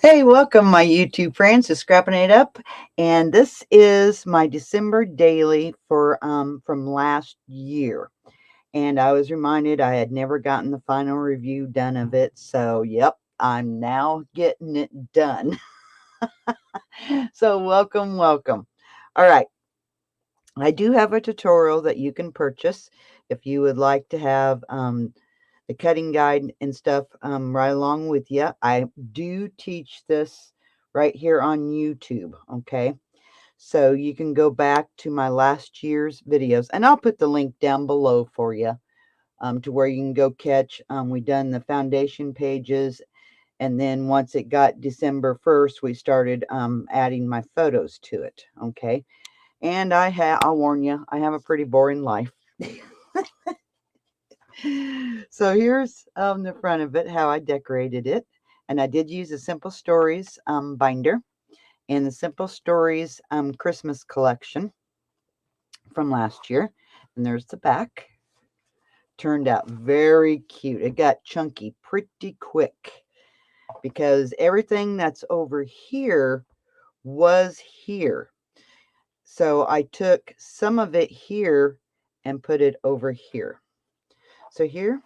Hey, welcome my YouTube friends to Scrapping It Up. And this is my December daily for from last year. And I was reminded I had never gotten the final review done of it. So yep, I'm now getting it done. So welcome. All right. I do have a tutorial that you can purchase if you would like to have the cutting guide and stuff right along with you. I do teach this right here on YouTube, okay? So you can go back to my last year's videos, and I'll put the link down below for you to where you can go catch. We done the foundation pages, and then once it got December 1st, we started adding my photos to it, okay? And I'll warn you, I have a pretty boring life. So here's the front of it, how I decorated it. And I did use a Simple Stories binder and the Simple Stories Christmas collection from last year. And there's the back. Turned out very cute. It got chunky pretty quick because everything that's over here was here. So I took some of it here and put it over here. So here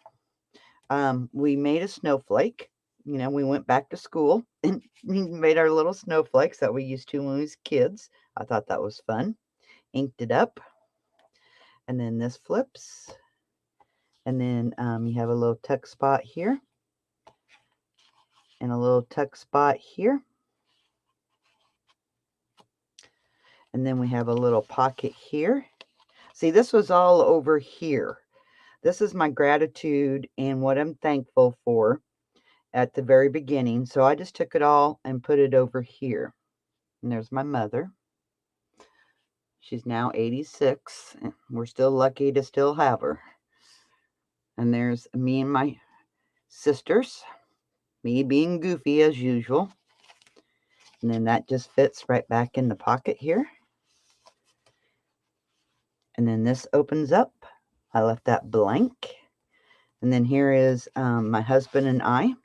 we made a snowflake. You know, we went back to school and made our little snowflakes that we used to when we was kids. I thought that was fun. Inked it up. And then this flips. And then you have a little tuck spot here. And a little tuck spot here. And then we have a little pocket here. See, this was all over here. This is my gratitude and what I'm thankful for at the very beginning. So I just took it all and put it over here. And there's my mother. She's now 86. And we're still lucky to still have her. And there's me and my sisters. Me being goofy as usual. And then that just fits right back in the pocket here. And then this opens up. I left that blank. And then here is my husband and I.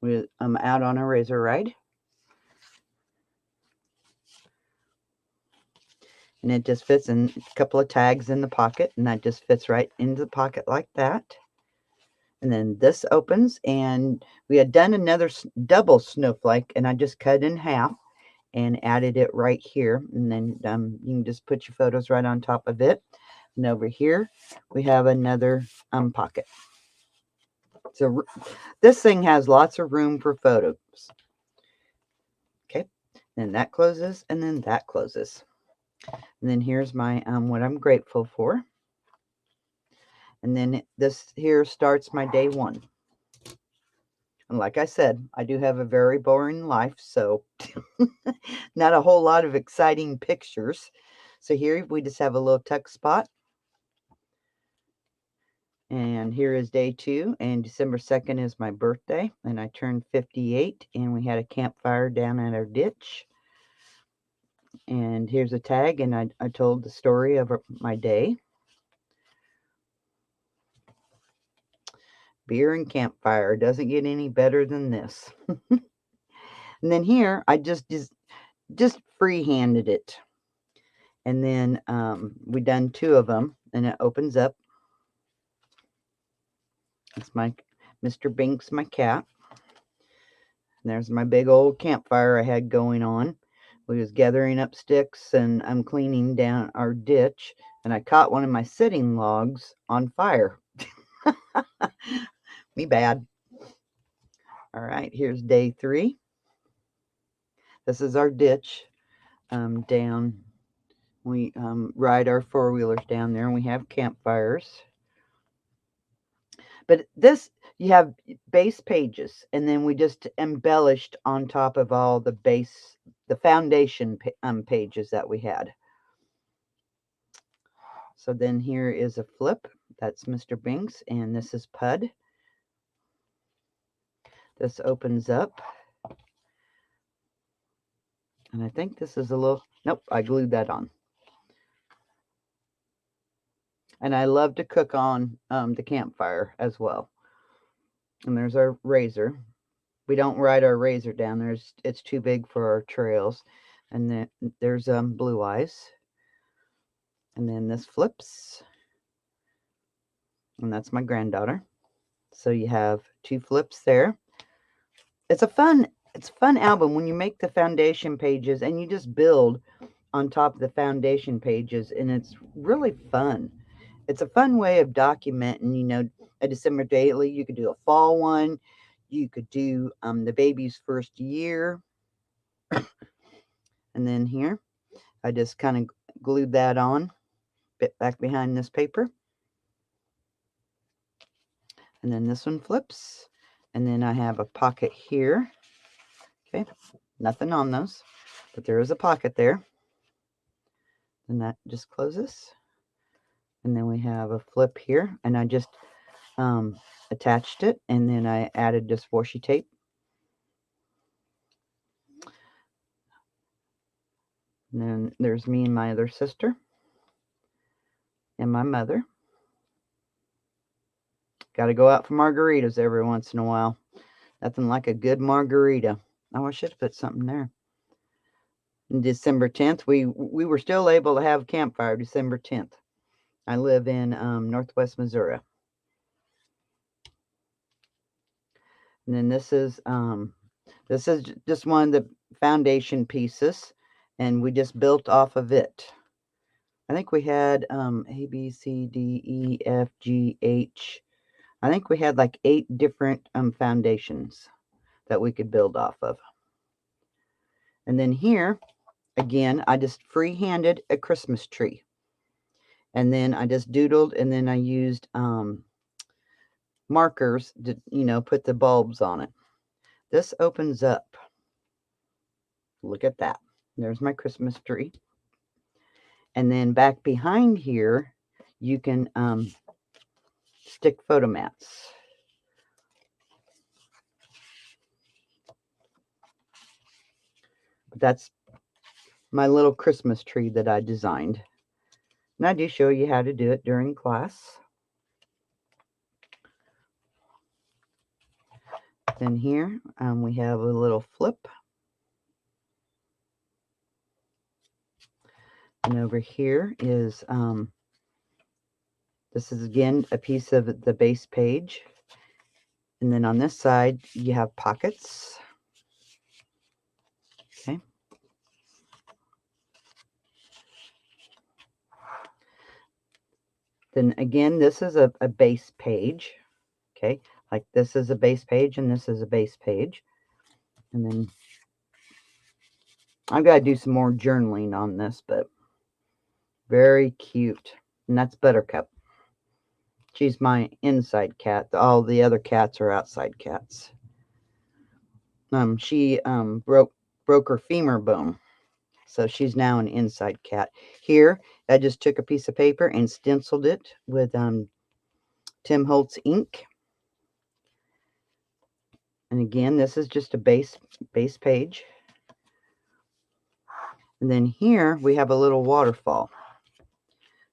I'm out on a razor ride. And it just fits in a couple of tags in the pocket. And that just fits right into the pocket like that. And then this opens. And we had done another double snowflake. And I just cut in half and added it right here. And then you can just put your photos right on top of it. And over here, we have another pocket. So this thing has lots of room for photos. Okay, then that closes, and then that closes. And then here's my what I'm grateful for. And then this here starts my day one. And like I said, I do have a very boring life, so not a whole lot of exciting pictures. So here we just have a little tuck spot. And here is day 2, and December 2nd is my birthday, and I turned 58, and we had a campfire down at our ditch. And here's a tag, and I told the story of my day. Beer and campfire doesn't get any better than this. And then here, I just free-handed it. And then we done 2 of them, and it opens up. It's my Mr. Binks, my cat. And there's my big old campfire I had going on. We was gathering up sticks and I'm cleaning down our ditch, and I caught one of my sitting logs on fire. Me bad. All right, here's day 3. This is our ditch down. We ride our 4-wheelers down there, and we have campfires. But this, you have base pages, and then we just embellished on top of all the foundation pages that we had. So then here is a flip. That's Mr. Binks, and this is Pud. This opens up. And I think this is a little, nope, I glued that on. And I love to cook on the campfire as well. And there's our razor. we don't ride our razor down there. It's too big for our trails. And then there's Blue Eyes. And then this flips. And that's my granddaughter. So you have 2 flips there. It's a fun album when you make the foundation pages and you just build on top of the foundation pages, and it's really fun. It's a fun way of documenting, you know, a December daily. You could do a fall one. You could do the baby's first year. And then here, I just kind of glued that on back behind this paper. And then this one flips. And then I have a pocket here. Okay, nothing on those, but there is a pocket there. And that just closes. And then we have a flip here, and I just attached it, and then I added this washi tape. And then there's me and my other sister and my mother. Got to go out for margaritas every once in a while. Nothing like a good margarita. Oh, I should have put something there. And December 10th, we were still able to have campfire December 10th. I live in Northwest Missouri. And then this is just one of the foundation pieces, and we just built off of it. I think we had A, B, C, D, E, F, G, H. I think we had like 8 different foundations that we could build off of. And then here, again, I just free-handed a Christmas tree. And then I just doodled, and then I used markers to, you know, put the bulbs on it. This opens up. Look at that. There's my Christmas tree. And then back behind here, you can stick photo mats. But that's my little Christmas tree that I designed. And I do show you how to do it during class. Then here we have a little flip. And over here is, this is again a piece of the base page. And then on this side, you have pockets. Okay. Then again, this is a base page. Okay. Like this is a base page and this is a base page. And then I've got to do some more journaling on this, but very cute. And that's Buttercup. She's my inside cat. All the other cats are outside cats. She broke her femur bone, so she's now an inside cat. Here, I just took a piece of paper and stenciled it with Tim Holtz ink. And again, this is just a base page. And then here we have a little waterfall.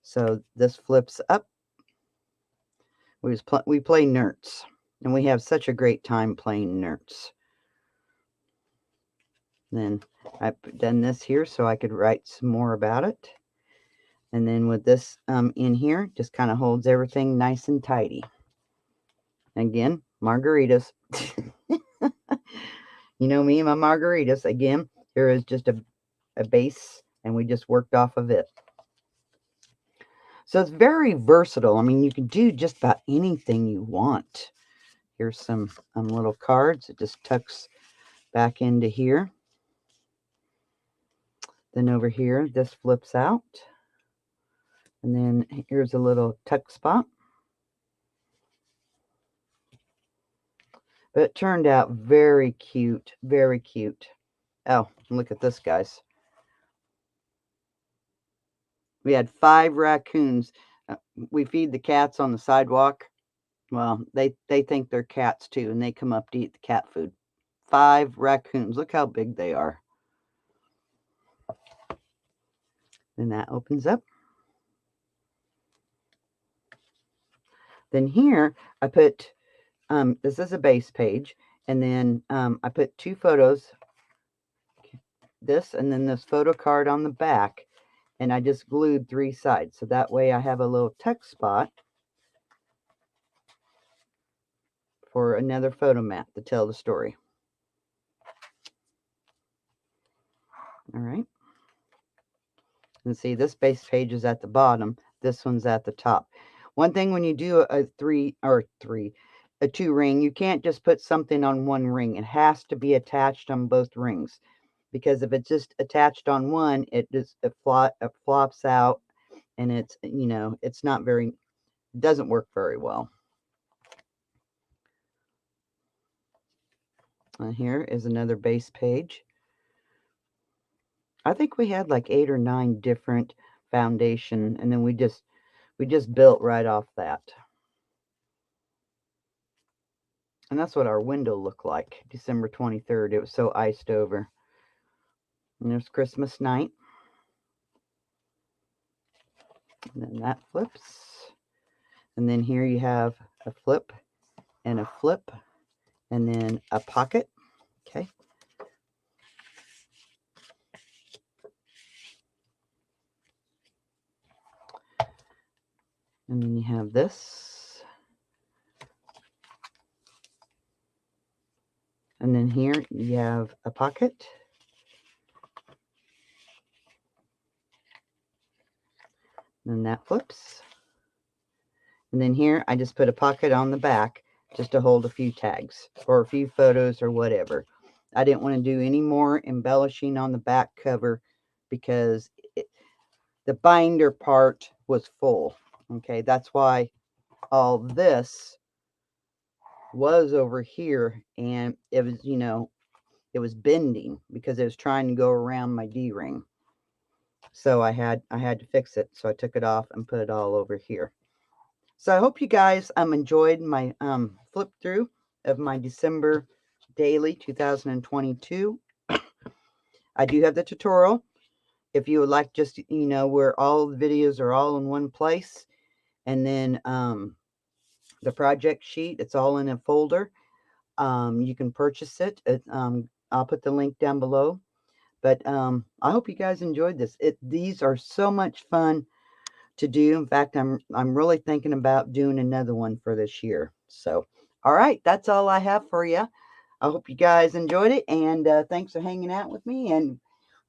So this flips up. We play Nerds, and we have such a great time playing Nerds. Then I've done this here so I could write some more about it. And then with this in here, just kind of holds everything nice and tidy. Again, margaritas. You know me and my margaritas. Again, here is just a base, and we just worked off of it. So it's very versatile. I mean, you can do just about anything you want. Here's some little cards. It just tucks back into here. Then over here, this flips out. And then here's a little tuck spot. But it turned out very cute, very cute. Oh, look at this, guys. We had 5 raccoons. We feed the cats on the sidewalk. Well, they think they're cats too, and they come up to eat the cat food. 5 raccoons. Look how big they are. Then that opens up. Then here, I put, this is a base page, And then I put 2 photos, this and then this photo card on the back, and I just glued 3 sides. So that way I have a little text spot for another photo mat to tell the story. All right. And see, this base page is at the bottom. This one's at the top. One thing when you do a 2 ring, you can't just put something on one ring. It has to be attached on both rings, because if it's just attached on one, it flops out, and it's, you know, it's not very, doesn't work very well. Here is another base page. I think we had like 8 or 9 different foundation, and then we just built right off that. And that's what our window looked like December 23rd. It was so iced over. And there's Christmas night. And then that flips. And then here you have a flip and a flip, and then a pocket. Okay. And then you have this. And then here you have a pocket. And then that flips. And then here I just put a pocket on the back just to hold a few tags or a few photos or whatever. I didn't want to do any more embellishing on the back cover because the binder part was full. Okay, that's why all this was over here, and it was, you know, it was bending because it was trying to go around my D-ring. So I had to fix it. So I took it off and put it all over here. So I hope you guys enjoyed my flip through of my December daily 2022. I do have the tutorial. If you would like, just, you know, where all the videos are all in one place, and then the project sheet, it's all in a folder. You can purchase it. I'll put the link down below. But I hope you guys enjoyed this. These are so much fun to do. In fact, I'm really thinking about doing another one for this year. So, all right, that's all I have for you. I hope you guys enjoyed it, and thanks for hanging out with me, and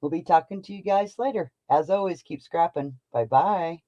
we'll be talking to you guys later. As always, keep scrapping. Bye-bye.